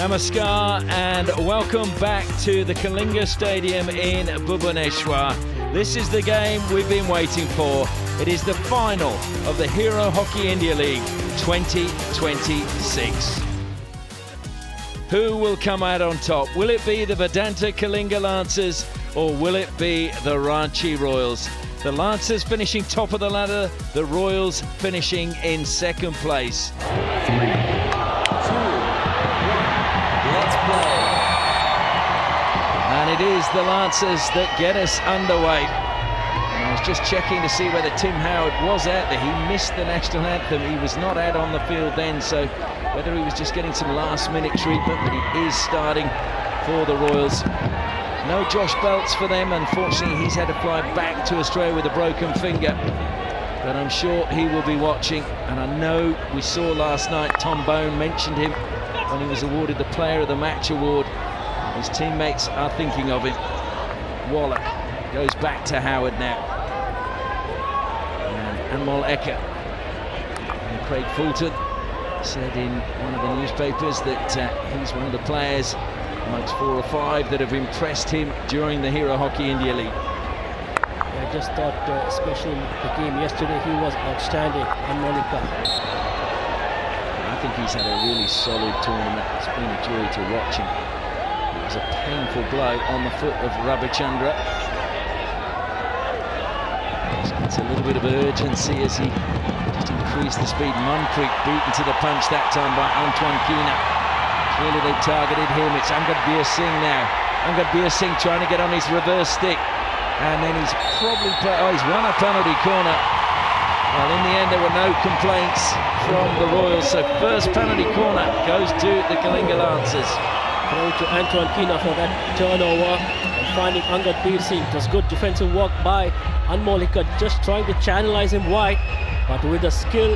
Namaskar and welcome back to the Kalinga Stadium in Bhubaneswar. This is the game we've been waiting for. It is the final of the Hero Hockey India League 2026. Who will come out on top? Will it be the Vedanta Kalinga Lancers or will it be the Ranchi Royals? The Lancers finishing top of the ladder, the Royals finishing in second place. 3, 2, 1, let's play. And it is the Lancers that get us underway. And I was just checking to see whether Tim Howard was out there. He missed the national anthem. He was not out on the field then, so whether he was just getting some last-minute treatment, but he is starting for the Royals. No Josh Belts for them. Unfortunately, he's had to fly back to Australia with a broken finger. But I'm sure he will be watching. And I know we saw last night, Tom Bone mentioned him when he was awarded the Player of the Match award. His teammates are thinking of him. Waller goes back to Howard now. And Anmol Ekka. And Craig Fulton said in one of the newspapers that he's one of the players amongst 4 or 5 that have impressed him during the Hero Hockey India League. I just thought, especially the game yesterday, he was outstanding. Anmol Ekka. I think he's had a really solid tournament. It's been a joy to watch him. It was a painful blow on the foot of Ravichandra. It's a little bit of urgency as he just increased the speed. Munpreet beaten to the punch that time by Antoine Keena. Clearly they targeted him. It's Angad Beer Singh now. Angad Beer Singh trying to get on his reverse stick. And then he's probably he's won a penalty corner. Well, in the end there were no complaints from the Royals. So first penalty corner goes to the Kalinga Lancers. Credit to Antoine Keena for that turnover and finding Angad Beer Singh. It was good defensive work by Anmol Ekka, just trying to channelize him wide. But with the skill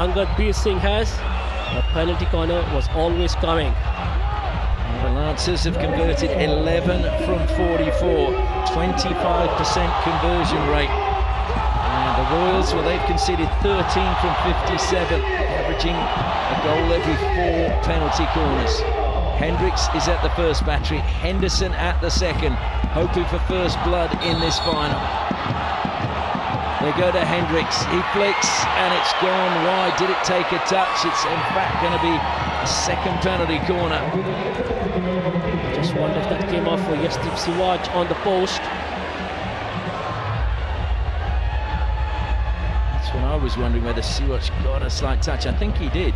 Angad Beer Singh has, the penalty corner was always coming. And the Lancers have converted 11 from 44, 25% conversion rate. And the Royals, well, they've conceded 13 from 57, averaging a goal every 4 penalty corners. Hendricks is at the first battery, Henderson at the second, hoping for first blood in this final. They go to Hendricks, he flicks and it's gone wide. Did it take a touch? It's in fact going to be a second penalty corner. Just wonder if that came off for Yasdeep Siwaj on the post. That's when I was wondering whether Siwaj got a slight touch. I think he did.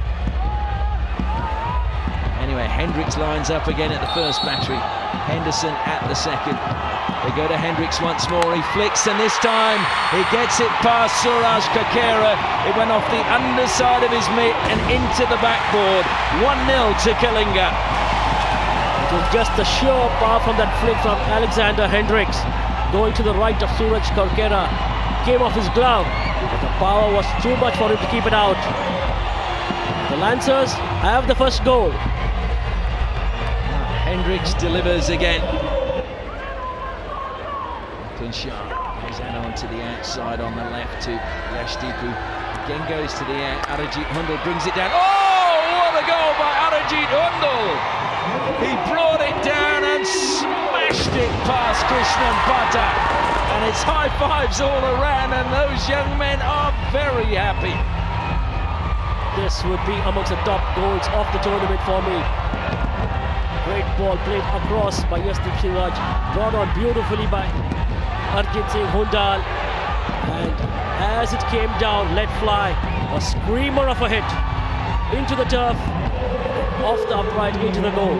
Anyway, Hendricks lines up again at the first battery. Henderson at the second. They go to Hendricks once more. He flicks, and this time he gets it past Suraj Kakera. It went off the underside of his mitt and into the backboard. 1-0 to Kalinga. It was just the sheer power from that flick from Alexander Hendricks. Going to the right of Suraj Kakera. Came off his glove, but the power was too much for him to keep it out. The Lancers have the first goal. Hendricks delivers again. Shah goes out onto the outside on the left to Yashdeep, who again goes to the out. Arajit Hundal brings it down. Oh, what a goal by Arajit Hundal! He brought it down and smashed it past Krishnan Bhatta. And it's high fives all around, and those young men are very happy. This would be amongst the top goals of the tournament for me. Great ball played across by Yasdeep Siwaj, brought on beautifully by Arjit Singh Hundal, and as it came down, let fly a screamer of a hit into the turf, off the upright into the goal.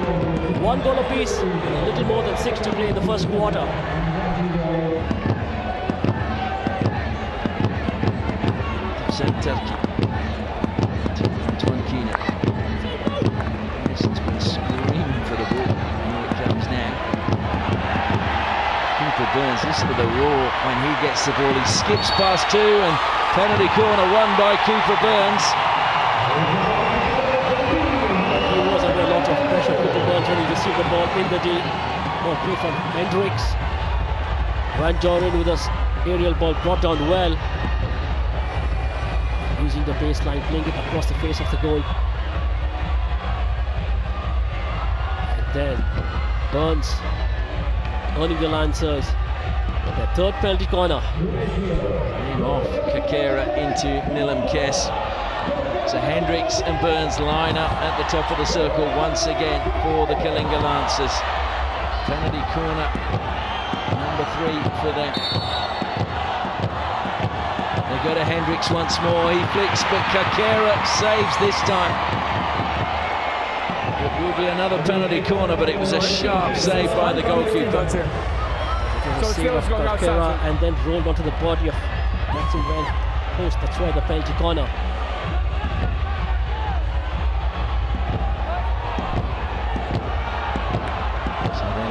1 goal apiece, a little more than 6 to play in the first quarter. Turkey. Antoine Keena. Henderson's been screaming for the ball. Here it comes now. Burns, listen to the roar when he gets the ball. He skips past 2 and penalty corner won by Cooper Burns. He was under a lot of pressure, Cooper Burns, when he received the ball in the D. Ball play from Hendricks. Van Joren with an aerial ball brought down well. Using the baseline, playing it across the face of the goal. then Burns earning the Lancers their third penalty corner. Came off Kakera into Nilam Kes. So Hendricks and Burns line up at the top of the circle once again for the Kalinga Lancers. Penalty corner number 3 for them. They go to Hendricks once more. He flicks, but Kakera saves this time. It will be another penalty corner, but it was a sharp save by the goalkeeper. It was a save of Kakera and then rolled onto the body of Maxim Van Host. That's why the penalty corner.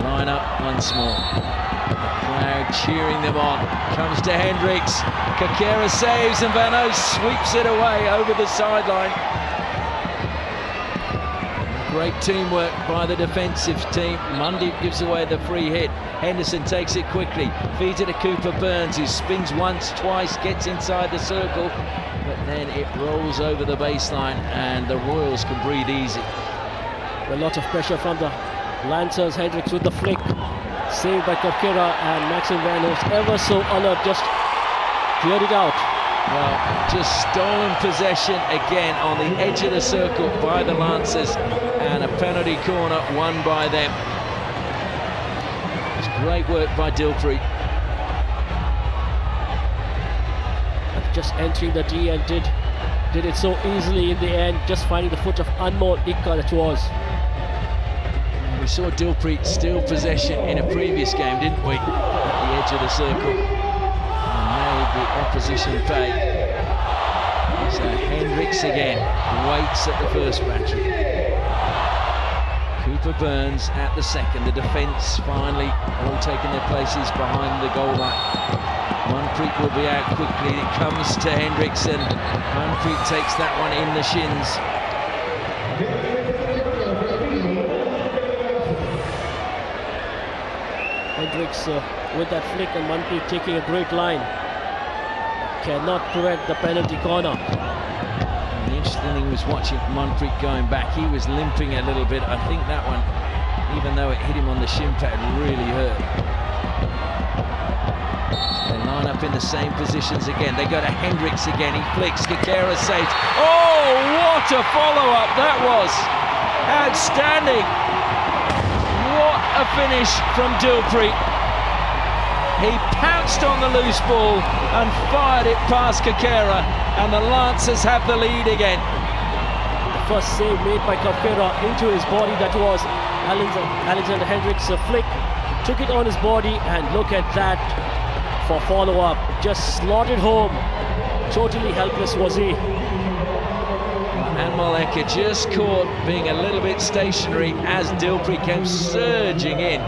Line up once more. The crowd cheering them on. Comes to Hendricks. Kakera saves and Van Oost sweeps it away over the sideline. Great teamwork by the defensive team. Mundy gives away the free hit. Henderson takes it quickly. Feeds it to Cooper Burns, who spins once, twice, gets inside the circle. But then it rolls over the baseline and the Royals can breathe easy. A lot of pressure from the Lancers. Hendricks with the flick, saved by Kakera, and Maxim Van Host ever so alert, just cleared it out. Well, just stolen possession again on the edge of the circle by the Lancers, and a penalty corner won by them. It's great work by Dilpreet. Just entering the D and did it so easily in the end, just finding the foot of Anmol Ikka that was. We saw Dilpreet steal possession in a previous game, didn't we? At the edge of the circle. And made the opposition pay. So Hendricks again waits at the first battery. Cooper Burns at the second. The defence finally all taking their places behind the goal line. Manpreet will be out quickly. It comes to Hendricks and Manpreet takes that one in the shins. Hendricks with that flick and Manpreet taking a great line. Cannot prevent the penalty corner. And the interesting thing was watching Manpreet going back. He was limping a little bit. I think that one, even though it hit him on the shin pad, really hurt. So they line up in the same positions again. They go to Hendricks again. He flicks. Kakera saves. Oh, what a follow-up that was! Outstanding! What a finish from Dilpreet. He pounced on the loose ball and fired it past Kakera, and the Lancers have the lead again. The first save made by Kakera into his body, that was Alexander Hendricks. A flick, took it on his body, and look at that for follow-up. Just slotted home. Totally helpless was he. And Moleka just caught being a little bit stationary as Dilpreet came surging in.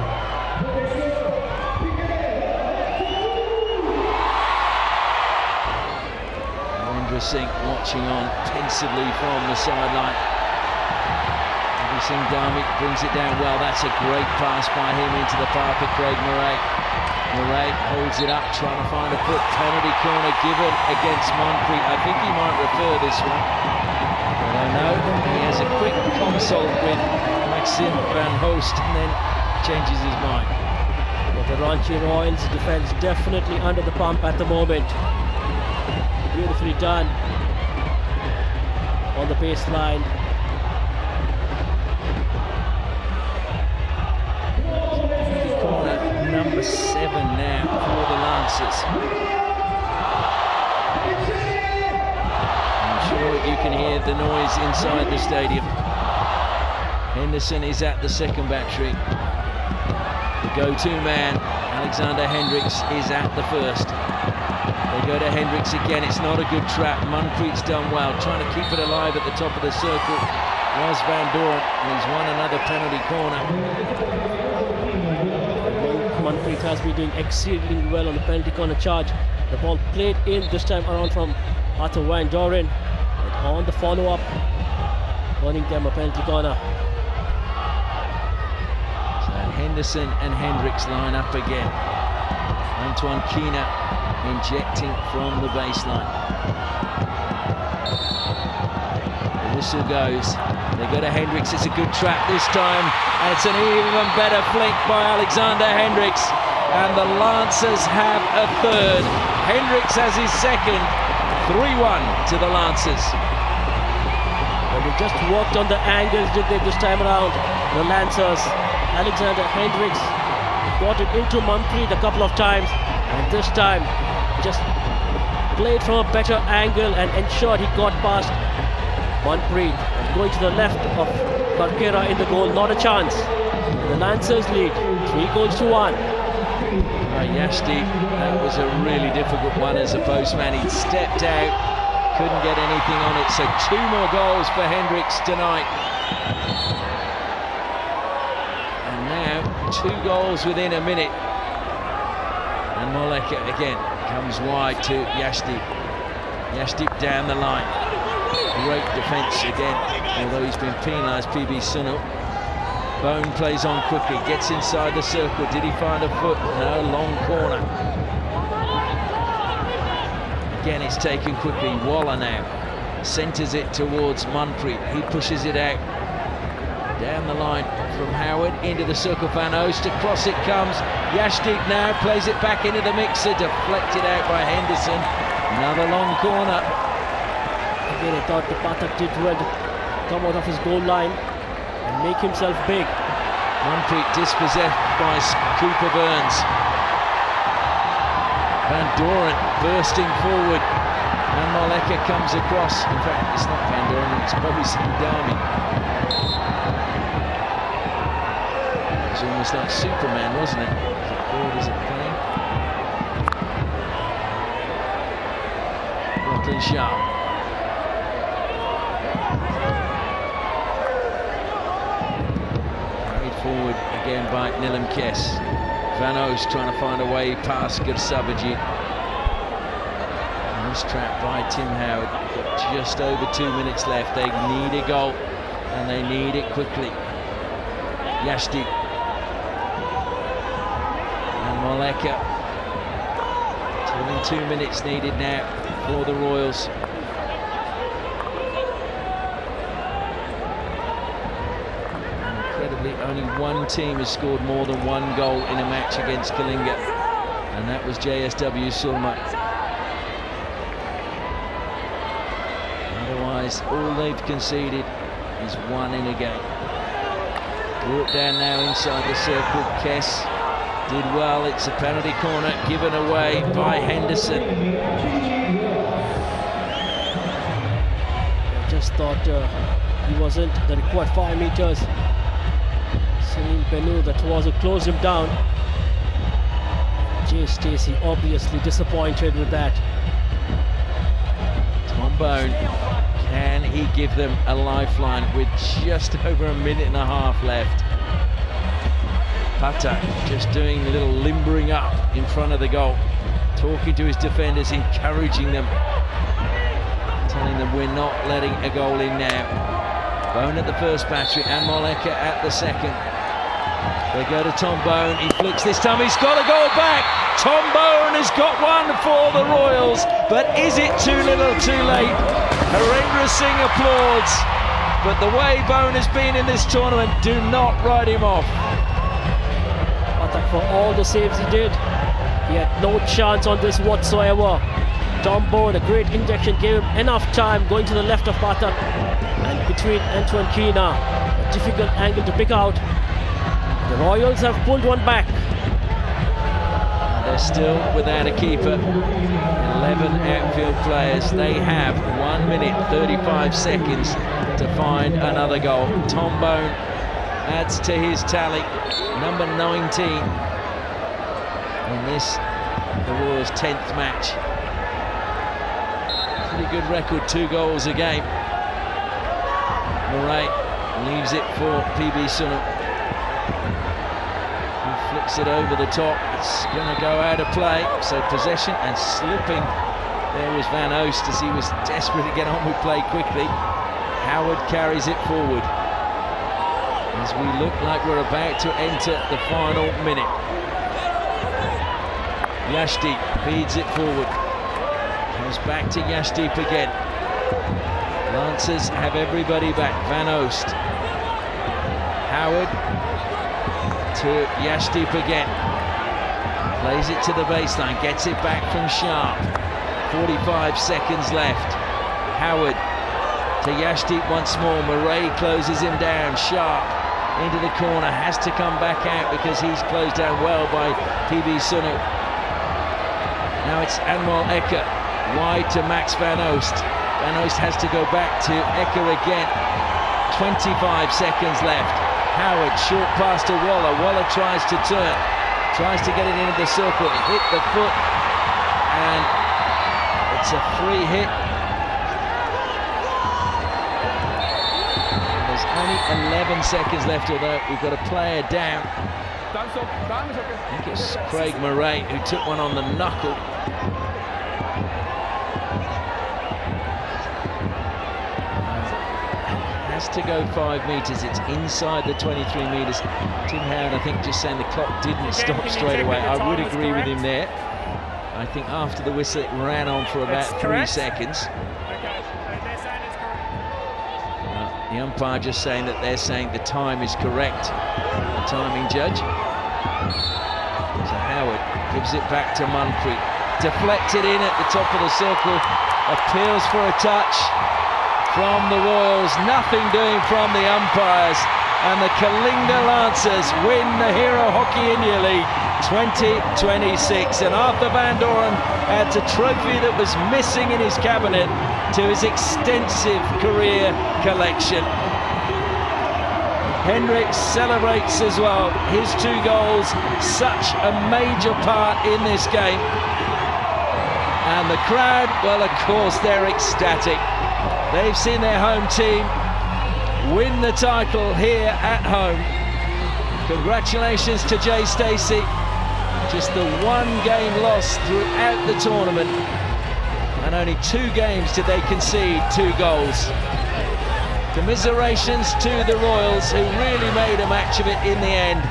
Narendra Singh watching on pensively from the sideline. Singh Dharmic brings it down well. That's a great pass by him into the path of Craig Murray. Murray holds it up, trying to find a foot. Penalty corner given against Manpreet. I think he might refer this one. I know he has a quick consult with Maxim Van Host and then changes his mind. But the Ranchi Royals defense definitely under the pump at the moment. Beautifully done on the baseline. Corner number 7 now for the Lancers. You can hear the noise inside the stadium. Henderson is at the second battery. The go-to man, Alexander Hendricks, is at the first. They go to Hendricks again. It's not a good trap. Manpreet's done well, trying to keep it alive at the top of the circle. Was Van Doren, and he's won another penalty corner. Manpreet has been doing exceedingly well on the penalty corner charge. The ball played in this time around from Arthur Van Doren. On the follow-up, earning them a penalty corner. So Henderson and Hendricks line up again. Antoine Kina injecting from the baseline. The Whistle goes. They go to Hendricks. It's a good trap this time. And it's an even better flick by Alexander Hendricks. And the Lancers have a third. Hendricks has his second. 3-1 to the Lancers. Well, they just worked on the angles, did they, this time around? The Lancers. Alexander Hendricks got it into Manpreet a couple of times, and this time just played from a better angle and ensured he got past Manpreet. Going to the left of Karkera in the goal, not a chance. The Lancers lead 3-1. Yashti, that was a really difficult one as a postman. He stepped out, couldn't get anything on it, so 2 more goals for Hendricks tonight. And now 2 goals within a minute. And Moleka again comes wide to Yashti. Yashti down the line. Great defence again, although he's been penalised, PB Sunil. Bone plays on quickly, gets inside the circle. Did he find a foot? No, long corner. Again, it's taken quickly. Waller now centres it towards Manpreet. He pushes it out. Down the line from Howard into the circle. Van Oost, across it comes. Yashtik now plays it back into the mixer. Deflected out by Henderson. Another long corner. Again, I thought the Pathak did well to come out of his goal line and make himself big. Manpreet dispossessed by Cooper Burns. Van Doren bursting forward, and Moleka comes across. In fact, it's not Van Doren, it's Bobby Sindami. It was almost like Superman, wasn't it? As bored as a plane. Rocklin Sharp. Forward again by Nilam Kess. Van Oost trying to find a way past Gursabajit. Nice trap by Tim Howard. Got just over 2 minutes left. They need a goal and they need it quickly. Yashti and Moleka. 2 minutes needed now for the Royals. Only one team has scored more than 1 goal in a match against Kalinga, and that was JSW Sulma. Otherwise, all they've conceded is 1 in a game. Brought down now inside the circle. Kess did well. It's a penalty corner given away by Henderson. I just thought he wasn't the required 5 meters. Sunil Benu, that was who closed him down. Jay Stacey obviously disappointed with that. Tom Bone, can he give them a lifeline with just over 1.5 minutes left? Pathak just doing a little limbering up in front of the goal, talking to his defenders, encouraging them, telling them we're not letting a goal in now. Bone at the first battery and Moleka at the second. They go to Tom Bone, he flicks this time, he's got a goal back! Tom Bone has got 1 for the Royals, but is it too little too late? Harendra Singh applauds, but the way Bone has been in this tournament, do not write him off. Pathak, for all the saves he did, he had no chance on this whatsoever. Tom Bone, a great injection, gave him enough time going to the left of Pathak and between Antoine Keena. A difficult angle to pick out. The Royals have pulled one back. They're still without a keeper. 11 outfield players. They have 1 minute 35 seconds to find another goal. Tom Bone adds to his tally, number 19 in this, the Royals' 10th match. Pretty good record, 2 goals a game. Murray leaves it for PB Sunil. He flicks it over the top. It's going to go out of play. So possession and slipping. There was Van Oost as he was desperate to get on with play quickly. Howard carries it forward as we look like we're about to enter the final minute. Yashdeep feeds it forward. Comes back to Yashdeep again. Lancers have everybody back. Van Oost. Howard to Yashdeep again. Plays it to the baseline, gets it back from Sharp. 45 seconds left. Howard to Yashdeep once more. Murray closes him down. Sharp into the corner, has to come back out because he's closed down well by PB Sunu. Now it's Anmol Ecker, wide to Max Van Oost. Van Oost has to go back to Ecker again. 25 seconds left. Howard, short pass to Waller. Waller tries to turn, tries to get it into the circle, hit the foot, and it's a free hit. There's only 11 seconds left, although we've got a player down. I think it's Craig Murray who took one on the knuckle. Has to go 5 metres. It's inside the 23 metres. Tim Howard, I think, just saying the clock didn't stop straight away. I would agree with him there. I think after the whistle it ran on for about 3 seconds. The umpire just saying that they're saying the time is correct. The timing judge. So Howard gives it back to Munfrey. Deflected in at the top of the circle. Appeals for a touch from the Royals. Nothing doing from the umpires. And the Kalinga Lancers win the Hero Hockey India League 2026. And Arthur Van Doren adds a trophy that was missing in his cabinet to his extensive career collection. Hendricks celebrates as well his 2 goals, such a major part in this game. And the crowd, well, of course, they're ecstatic. They've seen their home team win the title here at home. Congratulations to Jay Stacey. Just the 1 game loss throughout the tournament. And only 2 games did they concede 2 goals. Commiserations to the Royals, who really made a match of it in the end.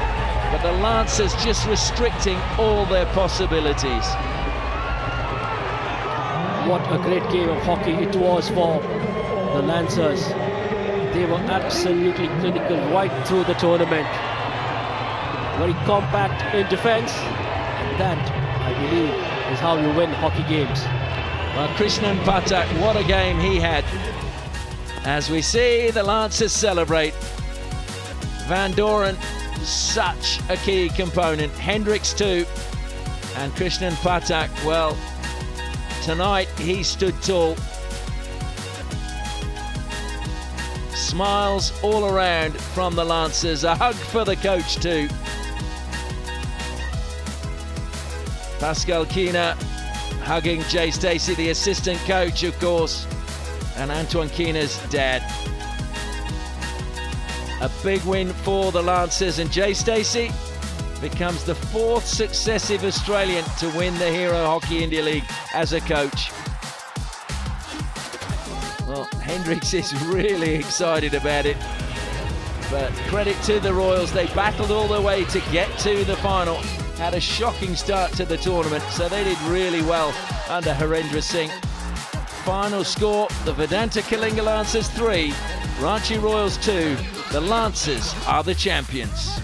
But the Lancers just restricting all their possibilities. What a great game of hockey it was for the Lancers. They were absolutely clinical right through the tournament. Very compact in defense. And that, I believe, is how you win hockey games. Well, Krishnan Patak, what a game he had. As we see the Lancers celebrate. Van Doren, such a key component. Hendricks too. And Krishnan Patak, well, tonight he stood tall. Smiles all around from the Lancers. A hug for the coach too. Pascal Kina hugging Jay Stacey, the assistant coach, of course, and Antoine Kina's dad. A big win for the Lancers, and Jay Stacey becomes the 4th successive Australian to win the Hero Hockey India League as a coach. Well, Hendricks is really excited about it, but credit to the Royals. They battled all the way to get to the final. Had a shocking start to the tournament, so they did really well under Harendra Singh. Final score, the Vedanta Kalinga Lancers 3, Ranchi Royals 2. The Lancers are the champions.